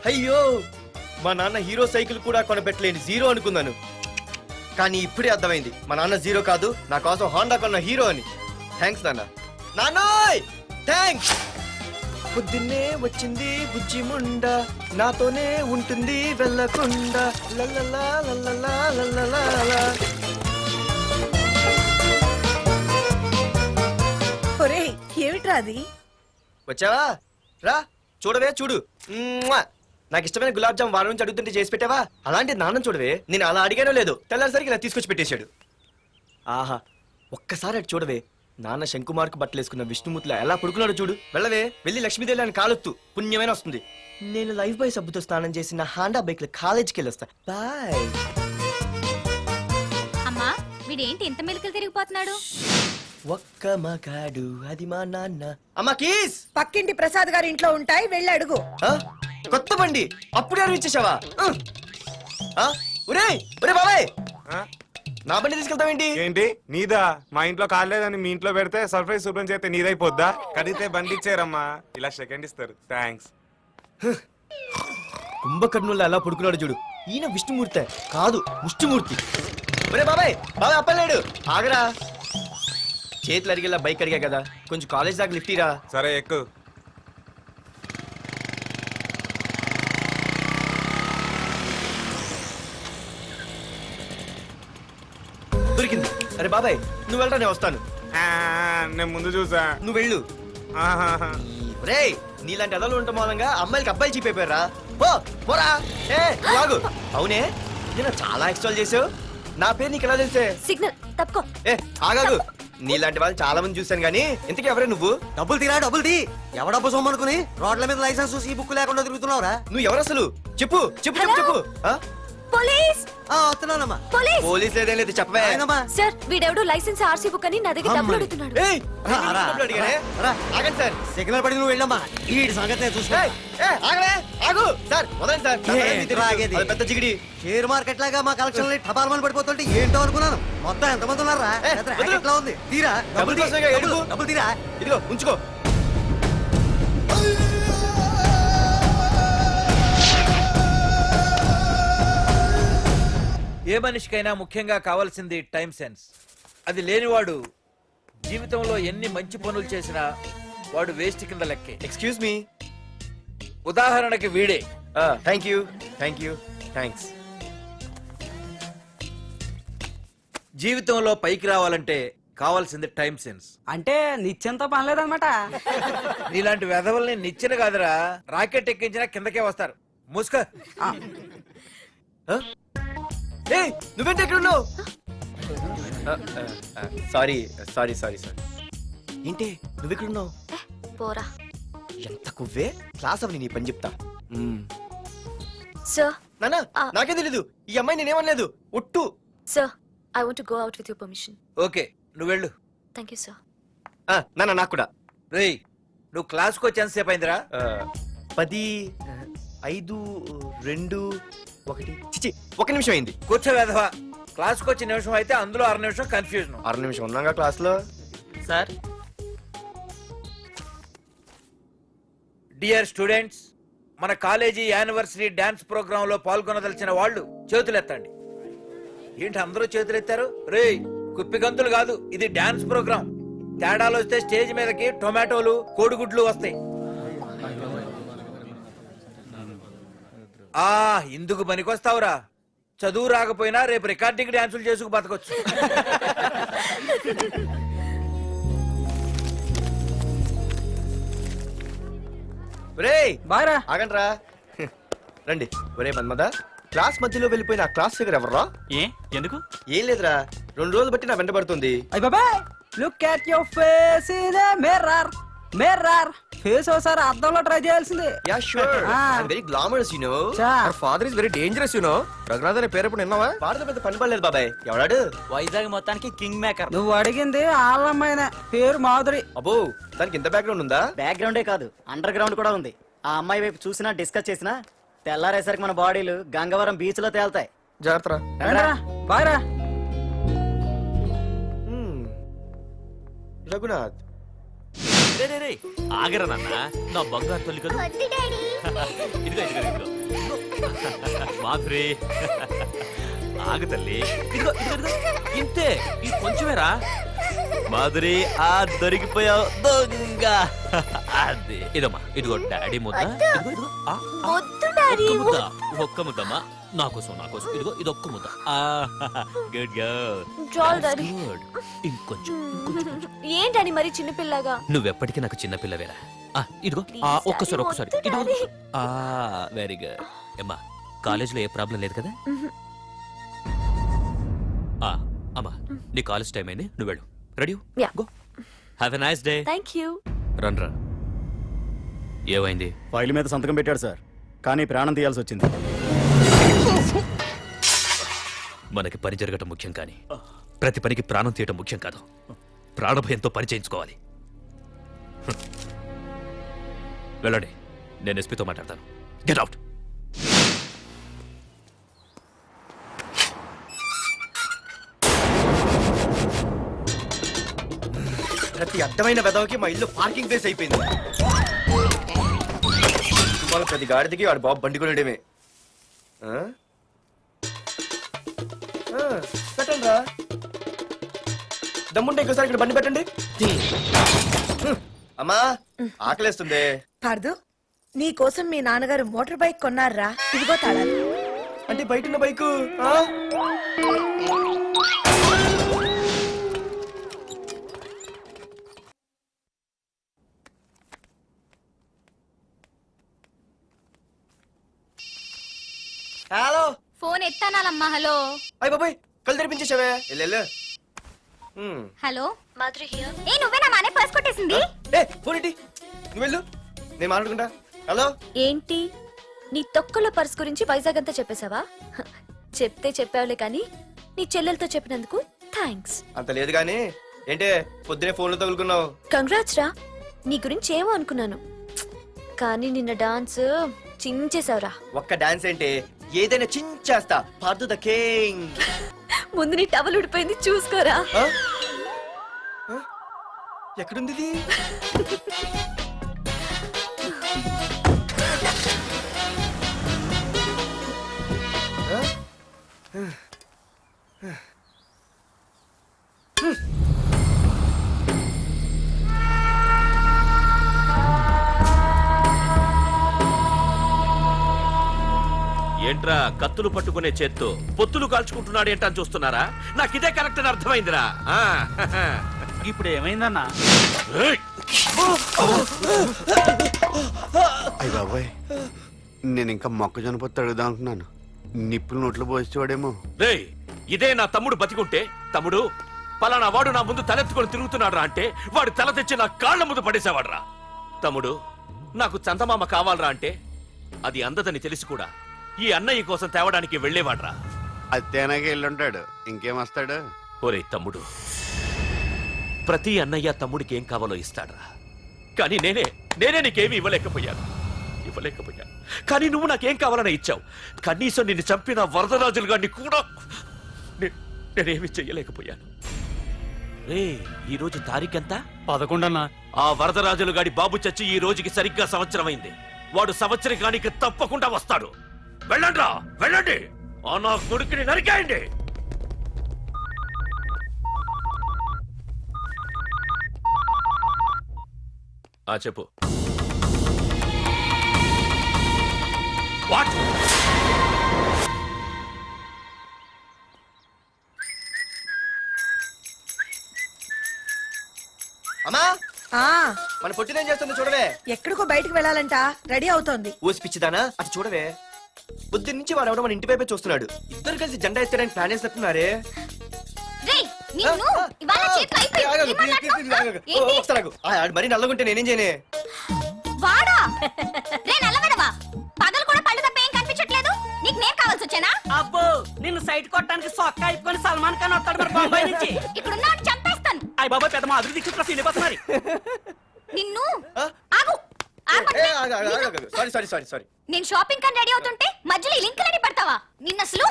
అయ్యో మా నాన్న హీరో సైకిల్ కూడా కొనబెట్టలేని జీరో అనుకున్నాను. కానీ ఇప్పుడే అర్థమైంది మా నాన్న జీరో కాదు, నా కోసం హోండా కొన్న హీరో అని. థ్యాంక్స్ నాన్న. నాన్నోయ్ థ్యాంక్స్. పొద్దున్నే వచ్చింది బుజ్జి ముండ, నాతోనే ఉంటుంది వెళ్ళకుండా. లల్లలా లల్లలా లల్లలా. ఒరేయ్ ఏమిట్రా అది? వచ్చావా? రా చూడవే చూడు. నాకు ఇష్టమైన గులాబ్ జామ్ వారం నుంచి అడుగుతుంటే చేసి పెట్టావా? అలాంటి నాన్న చూడవే, నేను అలా అడిగానో లేదు, తెల్లారిసరికి ఇలా తీసుకొచ్చి పెట్టేశాడు. ఆహా ఒక్కసారి అటు చూడవే, నాన్న శంకుమార్కు బట్టలేసుకున్న విష్ణుమూర్తిలా ఎలా పడుకున్నాడు చూడు. వెళ్ళవే, వెళ్ళి లక్ష్మీదేవి అని కాలొత్తు, పుణ్యమైన వస్తుంది. నేను లైఫ్ బాయ్ సబ్బుతో స్నానం చేసి నా హాండా బైక్ లో కాలేజీకి వెళ్ళొస్తా. బాయ్. అమ్మా వీడేంటి ఇంత మెలికలు తిరిగిపోతున్నాడు? ఒక్క మగాడు అది మా నాన్న. అమ్మా కీస్ పక్కింటి ప్రసాద్ గారి ఇంట్లో ఉంటాయి, వెళ్ళి అడుగు. కొత్త బండి అప్పుడే అరివిచ్చేసావా? ఒరే ఒరే బాబాయ్, నా బండి తీసుకెళ్తావేంటి? ఏంటి నీదా? మా ఇంట్లో కాలేదని మీ ఇంట్లో పెడితే సర్ప్రైజ్ శుభ్రం చేస్తే నీదైపోద్దా? కడిగితే బండి ఇచ్చారమ్మా, ఇలా సెకండ్ ఇస్తారు. థ్యాంక్స్. కుంభకర్ణుల్లో ఎలా పడుకున్నాడు చూడు. ఈయన విష్ణుమూర్తి కాదు ముష్టిమూర్తి. ఒరే బాబాయ్ బాబాయ్ అప్పలేడు, ఆగరా. చేతులు అడిగేలా బైక్ అడిగా కదా, కొంచెం కాలేజ్ దాకా లిఫ్ట్ ఇరా. సరే ఎక్కు. దొరికింది. అరే బాబాయ్ నువ్వు వెళ్ళరా, నేను వస్తాను. నేను ముందు చూసా. నువ్వు వెళ్ళు. రే నీలాంటి అదలు ఉండటం మూలంగా అమ్మాయిలకి అబ్బాయిలు చీపైపోయారా? పోరా. నువ్వు ఆగు. అవునే నేను చాలా ఎక్స్ట్రాల్ చేసావు, నా పేరు నీకు ఎలా తెలిసే? సిగ్నల్ తప్పుకో. ఆగాగు. నీలాంటి వాళ్ళు చాలా మంది చూశాను గానీ ఇంతకీ ఎవరే నువ్వు? డబ్బులు తీరా, డబ్బులు తీ. ఎవడబ్బు సొమ్మనుకుని రోడ్ల మీద లైసెన్స్ చూసి బుక్ లేకుండా తిరుగుతున్నావురా? నువ్వు ఎవరు అసలు? చెప్పు చెప్పు చెప్పు చెప్పు. పోలీస్ వస్తున్నానమ్మా. పోలీస్. పోలీస్ లేదేం లేదు, చెప్పవే. సార్ వీడెవడో లైసెన్స్ ఆర్సీ బుక్ అని నా దగ్గర డబ్బులు అడుగుతున్నాడు. ఆగండి సార్. సిగ్నల్ పడి నువ్వు వెళ్ళమ్మా, ఈ సంగతి చూసుకో. ఆగు సార్, వదండి సార్. పెద్ద జిగిడి. షేర్ మార్కెట్ లాగా మా కలెక్షన్ టపాల్మని పడిపోతుంటే ఏంటో అనుకున్నాను. మొత్తం ఎంతమంది ఉన్నారా? ఎట్లా ఉంది? తీరా డబ్బులు తీరా. ఇదిగో ఉంచుకో. ఏ మనిషికైనా ముఖ్యంగా కావాల్సింది టైం సెన్స్. అది లేనివాడు జీవితంలో ఎన్ని మంచి పనులు చేసినా వాడు వేస్ట్ కింద లెక్కే. Excuse me. ఉదాహరణకి వీడే. Thank you thank you thanks. జీవితంలో పైకి రావాలంటే కావాల్సింది టైం సెన్స్. అంటే నిత్యంతో పనిలేదన్నమాట. నీలాంటి వెధవల్ని నిచ్చెన కాదురా, రాకెట్ ఎక్కించినా కిందకే వస్తారు. మూసుకో. నువ్వేంటి ఎక్కడ ఉన్నావు? Sorry sorry sorry sorry. ఏంటి నువ్వు ఇక్కడ ఉన్నావు? పోరా. ఎంత కువ్వే. క్లాస్ అవని నీ పని చెప్తా. సార్ నానా నాకేం తెలీదు, ఈ అమ్మాయి నేనేమనలేదు, ఒట్టు. Sir I want to go out with your permission. Okay నువ్వు వెళ్ళు. Thank you sir. నానా నాకు కూడా. రేయ్ నువ్వు క్లాస్కి వచ్చి ఎంతసేపు అయిందిరా? 10, 5, 2, 1 చిచి 1 నిమిషం అయింది. కూర్చో వెధవా. క్లాస్కి వచ్చి నిమిషం అయితే అందులో 6 నిమిషం కన్ఫ్యూజన్. 6 నిమిషం ఉన్నాగా క్లాస్ లో. సార్ డియర్ స్టూడెంట్స్, మన కాలేజీ యానివర్సరీ డాన్స్ ప్రోగ్రామ్ లో పాల్గొనదలిచిన వాళ్ళు చేతులెత్తండి. ఏంటి అందరూ చేతులెత్తారు? రేయ్ కుప్పి గంతులు కాదు, ఇది డాన్స్ ప్రోగ్రామ్. తేడాలు వస్తే స్టేజ్ మీదకి టొమాటోలు కోడిగుడ్లు వస్తాయి. ఇందుకు పనికొస్తావురా. చదువు రాకపోయినా రేపు రికార్డింగ్ డాన్సులు చేసుకు బతకొచ్చు. బాగా ఆగండ్రా. రండి. ఒరే మన్మద, క్లాస్ మధ్యలో వెళ్ళిపోయిన ఆ క్లాస్ ఫిగర్ ఎవర్రా? ఎందుకు? ఏం లేదురా, 2 రోజులు బట్టి నా వెంట పడుతుంది. అయ్య బాబాయ్, look at your face in a mirror. Mirror face ఒకసారి అద్దంలో ట్రై చేయాల్సింది. Yeah sure. I very glamorous you know. Our father is very dangerous you know. Raghunath అనే పేరు ఎప్పుడు విన్నావా? వాడితో పెద్ద పని పడలేదు బాబాయ్. ఎవడాడు? వైజాగ్ మొత్తానికి కింగ్ మేకర్. నువ్వు అడిగింది ఆళ్ళమ్మాయిన పేరు మాధురి. అబ్బో దానికి ఇంత బ్యాక్గ్రౌండ్ ఉందా? బ్యాక్గ్రౌండే కాదు, అండర్ గ్రౌండ్ కూడా ఉంది. ఆ అమ్మాయి వైపు చూసినా డిస్కస్ చేసినా తెల్లారేసరికి మన బాడీలు గంగవరం బీచ్ లో తేల్తాయి. జాగ్రత్త. బాగా రఘునాథ్ ఆగరా నాన్న, నా బంగారు తల్లి కదా. ఇదిగో ఇదిగో ఇదిగో మాధురి ఆగు తల్లి ఇదిగో ఇదిగో ఇదిగో ఇంతే ఇది కొంచెమేరా మాధురి ఆ దొరికిపోయావు దొంగ అది ఇదమ్మా ఇదిగో డాడీ ముద్ద ఇదిగో ఇదిగో వద్దు డాడీ ఒక్క ముద్ద ఒక్క ముద్దమ్మా నా కోసం ఇదిగో ఇది ఒక్క ముద్ద గుడ్ గర్ల్ చాలు డాడీ గుడ్ ఇంకొంచెం ఏంటని మరి చిన్నపిల్లగా నువ్వెప్పటికీ నాకు చిన్న పిల్లవేరా ఇదిగో Please, ఒక్కసారి daddy, ఒక్కసారి వద్దు, ఇదిగో daddy. వెరీ గుడ్ అమ్మా కాలేజీలో ఏ ప్రాబ్లం లేదు కదా అమ్మా నీ కాలేజ్ టైం అయింది నువ్వు వెళ్ళు ready Yeah. Go have a nice day thank you రన్రా ఏమైంది ఫైల్ మీద సంతకం పెట్టాడు సార్ కానీ ప్రాణం తీయాల్సి వచ్చింది మనకి పని జరగటం ముఖ్యం కానీ ప్రతి పనికి ప్రాణం తీయటం ముఖ్యం కాదు ప్రాణభయంతో పని చేయించుకోవాలి వెళ్ళండి నేను ఎస్పీతో మాట్లాడతాను గెట్ అవుట్ ప్రతి అర్థమైన వెదవకి మా ఇల్లు పార్కింగ్ ప్లేస్ అయిపోయింది. వాళ్ళ ప్రతి గాడిదకి వాడు బాబు బండి కొనడమే. పెట్టండి రా, దమ్ముంటే ఇంకోసారి ఇక్కడ బండి పెట్టండి. అమ్మా ఆకలేస్తుంది. పార్దు నీ కోసం మీ నాన్నగారు మోటార్ బైక్ కొన్నారా, ఇదిగో తాళాలు. అంటే బయట ఉన్న బైకు హలో ఫోన్ ఎత్తానాలమ్మా. హలో అయ్య బాబాయ్ కళ్ళు తెరిపించేసావే. వెళ్ళు. Hello Madhuri here. ఏ నువ్వేనా మానే పర్స్ కొట్టేసింది? ఏ ఫోన్ ఏంటి, నువ్వు వెళ్ళు, నేను మాట్లాడుకుంటా. హలో ఏంటి నీ తొక్కల పర్స్ గురించి వైజాగ్ అంతా చెప్పేశావా? చెప్తే చెప్పావులే కానీ నీ చెల్లెలతో చెప్పినందుకు థ్యాంక్స్. అంత లేదు కానీ ఏంటే పొద్దునే ఫోన్లో తగులుకున్నావు. కంగ్రాట్స్ రా, నీ గురించి ఏమో అనుకున్నాను కానీ నిన్న డాన్స్ చించేశావురా. ఒక్క డాన్స్ ఏంటి, ఏదైనా చించేస్తా. Pardhu the king. ముందు నీ టవల్ ఉడిపోయింది చూసుకోరా. ఎక్కడుంది ఇది? ఏంట్రా కత్తులు పట్టుకునే చేత్తో పొత్తులు కాల్చుకుంటున్నాడు ఏంటని చూస్తున్నారా? నాకు ఇదే కరెక్ట్ అని అర్థమైందిరా. ఇప్పుడు ఏమైందన్నా? ఏయ్! అయ్య బాబాయ్, నేను ఇంకా మొక్కజొన్న పొత్తు అడుగుదాం అనుకున్నాను. నిప్పులు నోట్లో పోసేవాడేమో. రేయ్, ఇదే నా తమ్ముడు బతికుంటే, తమ్ముడు పలానా వాడు నా ముందు తలెత్తుకొని తిరుగుతున్నాడు రా అంటే వాడు తల తెచ్చి నా కాళ్ళ ముందు పడేసేవాడ్రా. తమ్ముడు నాకు చందమామ కావాలరా అంటే అది అందదని తెలిసి కూడా ఈ అన్నయ్య కోసం తేవడానికి వెళ్లేవాడ్రా. అది తేనాగా వెళ్ళుంటాడు, ఇంకేం వస్తాడు? ఒరే తమ్ముడు, ప్రతి అన్నయ్య తమ్ముడికి ఏం కావాలో ఇస్తాడ్రా. కానీ నేనే నీకేమీ ఇవ్వలేకపోయాను. కానీ నువ్వు నాకేం కావాలని ఇచ్చావు. కనీసం నిన్ను చంపిన వరదరాజులు గారిని కూడా నేనేమి చెయ్యలేకపోయాను. రే, ఈ రోజు తారీఖెంత? 11 అన్నా. ఆ వరదరాజులు గాడి బాబు చచ్చి ఈ రోజుకి సరిగ్గా సంవత్సరం అయింది. వాడు సంవత్సరానికి తప్పకుండా వస్తాడు. వెళ్ళండ్రా, వెళ్ళండి. ఆ నా కొడుకుని నరికేయండి. చెప్పు. వాట్? అమ్మా ఆ మన పొట్టిదేం చేస్తుంది చూడవే. ఎక్కడికో బయటికి వెళ్ళాలంట, రెడీ అవుతోంది. ఊసి పిచ్చిదానా, అటు చూడవే. పొద్దున్న నుంచి వాడు ఎవడో మన ఇంటి వైపే చూస్తున్నాడు. ఇద్దరు కలిసి జెండా ఎత్తడానికి ప్లాన్ చేస్తున్నారే. మరి నల్లగుంటే నేనేం చేయనే? వాడా రే నల్లవడవా, పగలు కూడా పళ్ళు తప్ప ఏం కనిపించట్లేదు. నీకు నేను కావాల్సి వచ్చానా? అబ్బో, నిన్ను సైట్ కొట్టడానికి సొక్క అయిపోయి సల్మాన్ ఖాన్ వస్తాడు మరి బొంబాయి నుంచి. ఇక్కడ ఉన్నాడు చంపేస్తాను. అయ్య బాబా, పెద్ద మా అభివృద్ధి మరి నిన్ను ఆగు. సారీ. నేను షాపింగ్ కని రెడీ అవుతుంటే మధ్యలో ఈ లింకులని పెడతావా? నిన్న అసలు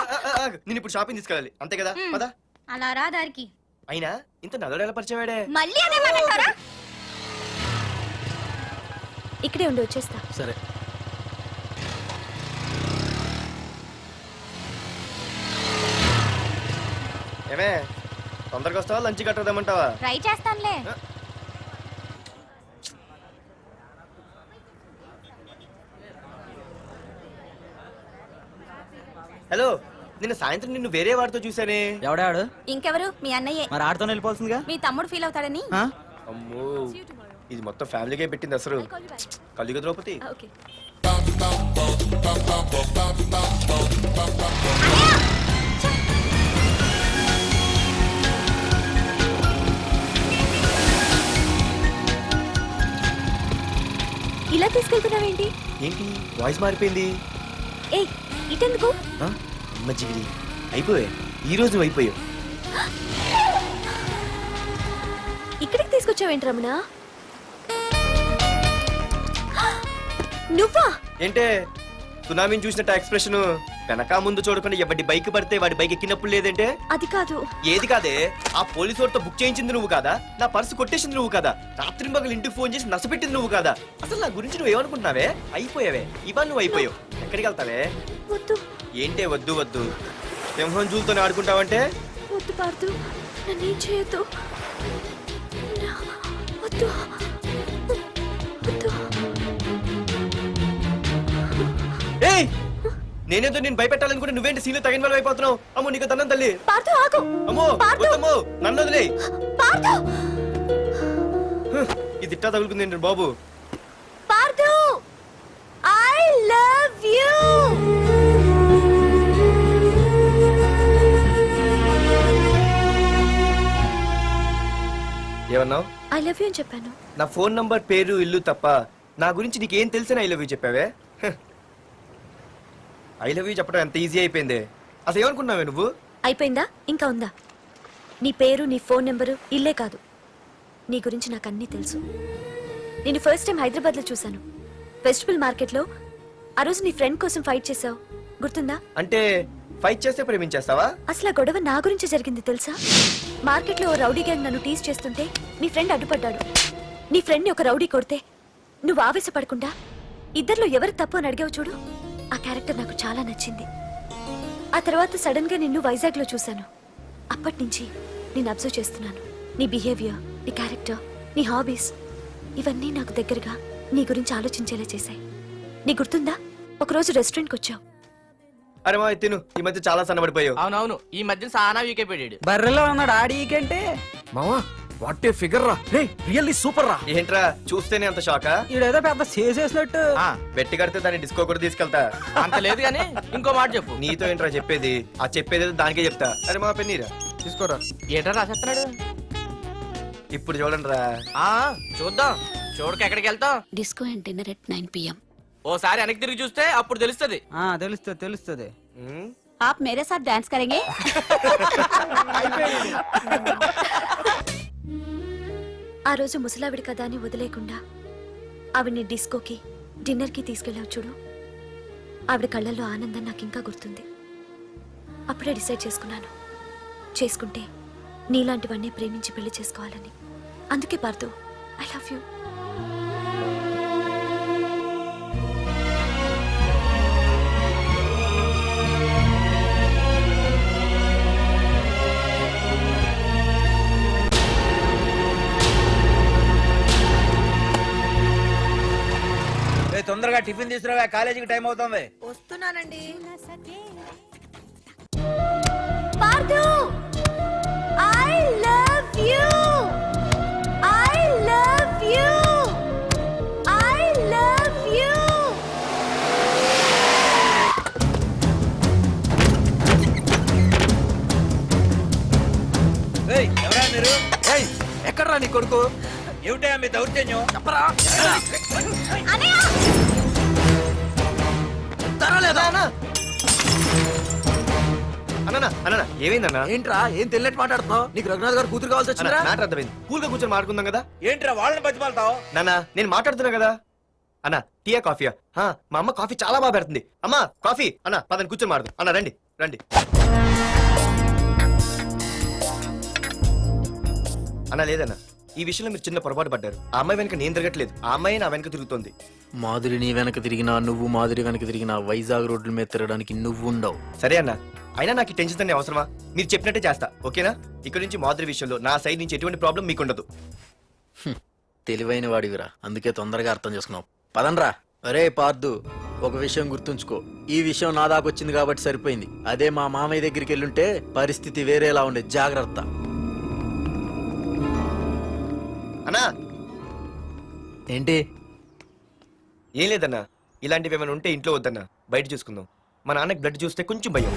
నేను ఇప్పుడు షాపింగ్ తీసుకెళ్ళాలి అంతే కదా. పదా అలా రా దారికి. అయినా ఇంత నల్లడు ఎలా పరిచయం వాడే? మళ్ళీ అదే మాట్లాడతారా? ఇక్కడే ఉండి వచ్చేస్తా. సరే. ఏమే తొందరగా వస్తావా లంచ్ కట్టదామంటావా? ట్రై చేస్తానులే. హలో, నిన్న సాయంత్రం నిన్ను వేరే వాడితో చూసానే. ఎవడాడు? ఇంకెవరు? మీ అన్నయ్యే. మరి ఆడుతో వెళ్ళిపోతుందిగా. మీ తమ్ముడు ఫీల్ అవుతాడని. ఆ? అమ్మో, ఇది మొత్తం ఫ్యామిలీకే పెట్టింది అసలు. కలియుగ ద్రౌపది. ఓకే. ఇలా తీసుకెళ్తున్నావేంటి? ఏంటి వాయిస్ మారిపోయింది? ఏయ్, ఇటెందుకు? ఆ? అమ్మ జిగిరి అయిపోయా, ఈ రోజు నువ్వు అయిపోయావు. ఇక్కడికి తీసుకొచ్చావేంటి రమణ? నువ్వా? ఏంటే సునామీని చూసినట్టు ఎక్స్ప్రెషన్, వెనక ముందు చూడకుండా ఎవడి బైక్ పడితే వాడి బైక్ ఎక్కినప్పుడు లేదంటే? అది కాదు. ఏది కాదే, ఆ పోలీసు వాడితో బుక్ చేయించింది నువ్వు కాదా? నా పర్సు కొట్టేసింది నువ్వు కాదా? రాత్రి మగలు ఇంటికి ఫోన్ చేసి నసపెట్టింది నువ్వు కాదా? అసలు నా గురించి నువ్వు ఏమనుకుంటున్నావే? అయిపోయావే, ఇవాళ నువ్వు అయిపోయావు. ఎక్కడికి వెళ్తావే? వద్దు ఏంటే వద్దు వద్దు, సింహం జూలతో ఆడుకుంటావంటే? వద్దు పార్దు, నన్నేం చేయొద్దు. వద్దు వద్దు. ఏయ్, నేనేదో నేను భయపెట్టాలనుకుంటే నువ్వేంటి సీన్లో తగిన వాళ్ళు అయిపోతున్నావు? అమ్మో నీకు తన్నం తల్లి. పార్దు ఆగు. అమ్మో పార్దు. వద్దమ్మో, నన్ను వదిలే. పార్దు. ఇది ఇట్టా తగులుకుంది ఏంటి బాబు? పార్దు, ఐ లవ్ యూ. ఏమన్నావు? ఐ లవ్ యూ అని చెప్పాను. నా ఫోన్ నంబర్, పేరు, ఇల్లు తప్ప నా గురించి నీకేం తెలిసిన ఐ లవ్ యూ చెప్పావే? ఐ లవ్ యూ చెప్పడం ఎంత ఈజీ అయిపోయింది. అసలు ఏమనుకున్నావే నువ్వు? అయిపోయిందా? ఇంకా ఉందా? నీ పేరు, నీ ఫోన్ నెంబరు, ఇల్లే కాదు, నీ గురించి నాకు అన్నీ తెలుసు. నేను ఫస్ట్ టైం హైదరాబాద్ లో చూశాను, వెజిటబుల్ మార్కెట్ లో. ఆ రోజు నీ ఫ్రెండ్ కోసం ఫైట్ చేసావు, గుర్తుందా? అంటే ఫైట్ చేస్తే ప్రేమించేస్తావా? అసలు ఆ గొడవ నా గురించి జరిగింది తెలుసా? మార్కెట్ లో ఓ రౌడీ గ్యాంగ్ నన్ను టీజ్ చేస్తుంటే నీ ఫ్రెండ్ అడ్డుపడ్డాడు. నీ ఫ్రెండ్ ని ఒక రౌడీ కొడితే నువ్వు ఆవేశపడకుండా ఇద్దరిలో ఎవరు తప్పు అని అడిగావు చూడు, ఆ క్యారెక్టర్ నాకు చాలా నచ్చింది. ఆ తర్వాత సడన్ గా నిన్ను వైజాగ్ లో చూశాను. అప్పటి నుంచి నేను అబ్జర్వ్ చేస్తున్నాను. నీ బిహేవియర్, నీ క్యారెక్టర్, నీ హాబీస్, ఇవన్నీ నాకు దగ్గరగా నీ గురించి ఆలోచించేలా చేశాయి. నీ గుర్తుందా, ఒకరోజు రెస్టారెంట్కి వచ్చావు. అరే మా తిను, ఈ మధ్య చాలా సన్నబడిపోయావు. అవునవును, ఈ మధ్య సానా వీకే పెట్టాడు. బర్రెలో ఉన్నాడు ఆడీకంటే. మావా వాట్ ఏ ఫిగర్ రా, రే రియల్లీ సూపర్ రా. ఏంట్రా చూస్తేనే అంత షాకా? ఈడేదో పెద్ద చేసేసినట్టు. బెట్టి కడితే దాన్ని డిస్కో కూడా తీసుకెళ్తా. అంత లేదు గానీ ఇంకో మాట చెప్పు. నీతో ఏంట్రా చెప్పేది? ఆ చెప్పేది ఏదో దానికే చెప్తా. అరే మా పెన్నీరా తీసుకోరా. ఏటా రాసేస్తున్నాడు? ఇప్పుడు చూడండి రా. ఆ చూద్దాం, చూడక ఎక్కడికి వెళ్తాం? Disco and dinner at 9 PM. ఓసారి వెనక్కి తిరిగి చూస్తే అప్పుడు తెలుస్తుంది. తెలుస్తుంది తెలుస్తుంది. आप मेरे साथ डांस करेंगे? ఆ రోజు ముసలావిడి కదా అని వదిలేకుండా ఆవిడ్ని డిస్కోకి, డిన్నర్కి తీసుకెళ్ళావు చూడు, ఆవిడ కళ్ళల్లో ఆనందం నాకు ఇంకా గుర్తుంది. అప్పుడే డిసైడ్ చేసుకుంటే నీలాంటివన్నీ ప్రేమించి పెళ్లి చేసుకోవాలని. అందుకే పార్దు, ఐ లవ్ యూ. తొందరగా టిఫిన్ తీసుకురావా, కాలేజీకి టైం అవుతుంది. వస్తున్నానండి. Pardhu, I love you. I love you. I love you. ఎవరా మీరు? ఎక్కడరా నీ కొడుకు? ఏమిటా మీ దౌర్జన్యం? చెప్పరా. అన్న ఏమైందన్నా? ఏంట్రా ఏం తెలియట్ మాట్లాడుతున్నావు? నీకు రఘునాథ్ గారు కూతురు కావాల్సి వచ్చిందా? మ్యాటర్ అర్థమైంది. కూల్ గా కూర్చొని మాట్లాడుకుందాం కదా. ఏంట్రా వాళ్ళని బతిమాలతావు? నాన్న నేను మాట్లాడుతున్నా కదా. అన్న టీయా కాఫీయా? మా అమ్మ కాఫీ చాలా బాగా పెడుతుంది. అమ్మా కాఫీ. అన్న పదని కూర్చొని మాడదు. అన్న రండి రండి. అన్న లేదన్నా, ఈ విషయంలో మీరు చిన్న పొరపాటు పడ్డారు. ఆ అమ్మాయి వెనక నేను తిరగట్లేదు, ఆ అమ్మాయి నా వెనక తిరుగుతోంది. మాధురి నీ వెనక తిరిగినా నువ్వు మాధురి వెనక తిరిగినా వైజాగ్ రోడ్ల మీద తిరగడానికి నువ్వు ఉండవు. సరే అన్న, అయినా నాకు ఈ టెన్షన్ అనే అవసరమా? మీరు చెప్పినట్టే చేస్తా, ఓకేనా? ఇక్కడ నుంచి మాధురి విషయంలో నా సైడ్ నుంచి ఎటువంటి ప్రాబ్లం మీకు ఉండదు. తెలివైన వాడివిరా, అందుకే తొందరగా అర్థం చేసుకున్నావు. పదండ్రా. అరే పార్దు, ఒక విషయం గుర్తుంచుకో, ఈ విషయం నా దాకొచ్చింది కాబట్టి సరిపోయింది. అదే మా మామయ్య దగ్గరికి వెళ్ళుంటే పరిస్థితి వేరేలా ఉండేది. జాగ్రత్త. అన్నా ఏంటి? ఏం లేదన్నా, ఇలాంటివి ఏమైనా ఉంటే ఇంట్లో వద్దన్నా, బయట చూసుకుందాం. మా నాన్నకి బ్లడ్ చూస్తే కొంచెం భయం.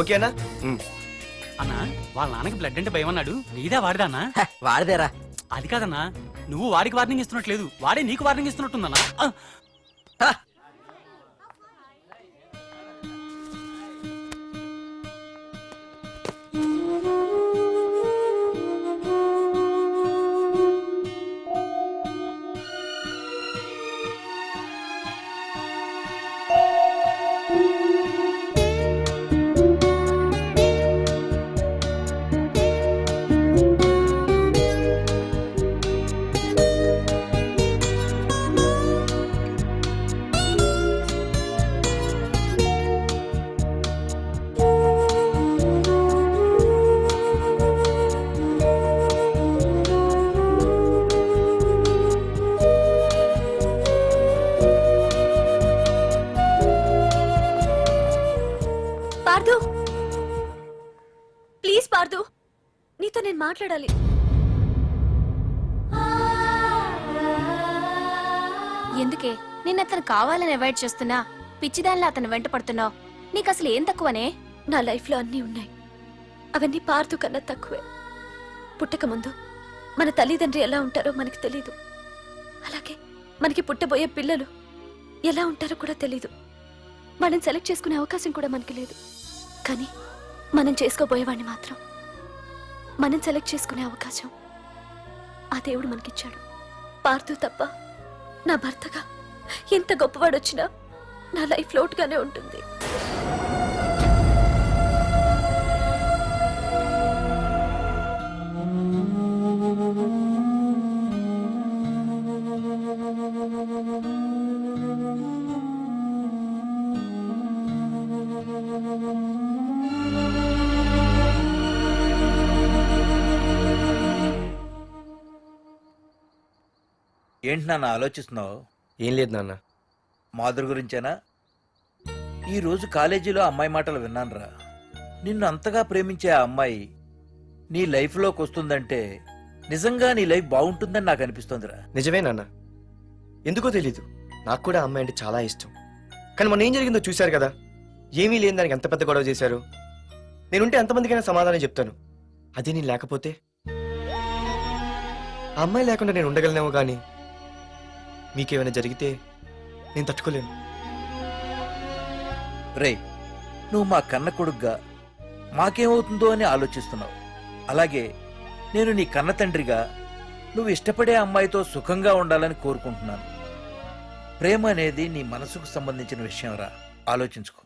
ఓకేనా? అన్నా వాళ్ళ నాన్నకి బ్లడ్ అంటే భయం అన్నాడు, నీదా వాడిదా అన్నా? వాడిదేరా. అది కాదన్నా, నువ్వు వాడికి వార్నింగ్ ఇస్తున్నట్లేదు, వాడే నీకు వార్నింగ్ ఇస్తున్నట్టుందన్నా. పార్దు, ప్లీజ్ పార్దు, నీతో నేను మాట్లాడాలి. ఎందుకే నిన్న అతను కావాలని అవాయిడ్ చేస్తున్నా, పిచ్చిదానిలో అతను వెంట పడుతున్నావు? నీకు అసలు ఏం తక్కువనే? నా లైఫ్లో అన్నీ ఉన్నాయి, అవన్నీ పార్దు కన్నా తక్కువే. పుట్టక ముందు మన తల్లిదండ్రి ఎలా ఉంటారో మనకి తెలీదు, అలాగే మనకి పుట్టబోయే పిల్లలు ఎలా ఉంటారో కూడా తెలీదు. మనం సెలెక్ట్ చేసుకునే అవకాశం కూడా మనకి లేదు. కానీ మనం చేసుకోబోయేవాడిని మాత్రం మనం సెలెక్ట్ చేసుకునే అవకాశం ఆ దేవుడు మనకిచ్చాడు. పార్దు తప్ప నా భర్తగా ఎంత గొప్పవాడొచ్చినా నా లైఫ్ లోటుగానే ఉంటుంది. ఏంటి నాన్న ఆలోచిస్తున్నావు? ఏం లేదు నాన్న. మాధురి గురించేనా? ఈరోజు కాలేజీలో అమ్మాయి మాటలు విన్నానురా. నిన్ను అంతగా ప్రేమించే ఆ అమ్మాయి నీ లైఫ్లోకి వస్తుందంటే నిజంగా నీ లైఫ్ బాగుంటుందని నాకు అనిపిస్తోందిరా. నిజమే నాన్న, ఎందుకో తెలీదు, నాకు కూడా అమ్మాయి అంటే చాలా ఇష్టం. కానీ మొన్న ఏం జరిగిందో చూశారు కదా, ఏమీ లేని దానికి ఎంత పెద్ద గొడవ చేశారు. నేనుంటే ఎంతమందికైనా సమాధానం చెప్తాను, అదే నేను లేకపోతే? ఆ అమ్మాయి లేకుండా నేను ఉండగలనేమో, కానీ మీకేమైనా జరిగితే నేను తట్టుకోలేను. రే, నువ్వు మా కన్న కొడుగ్గా మాకేమవుతుందో అని ఆలోచిస్తున్నావు. అలాగే నేను నీ కన్న తండ్రిగా నువ్వు ఇష్టపడే అమ్మాయితో సుఖంగా ఉండాలని కోరుకుంటున్నాను. ప్రేమ అనేది నీ మనసుకు సంబంధించిన విషయం రా, ఆలోచించుకో.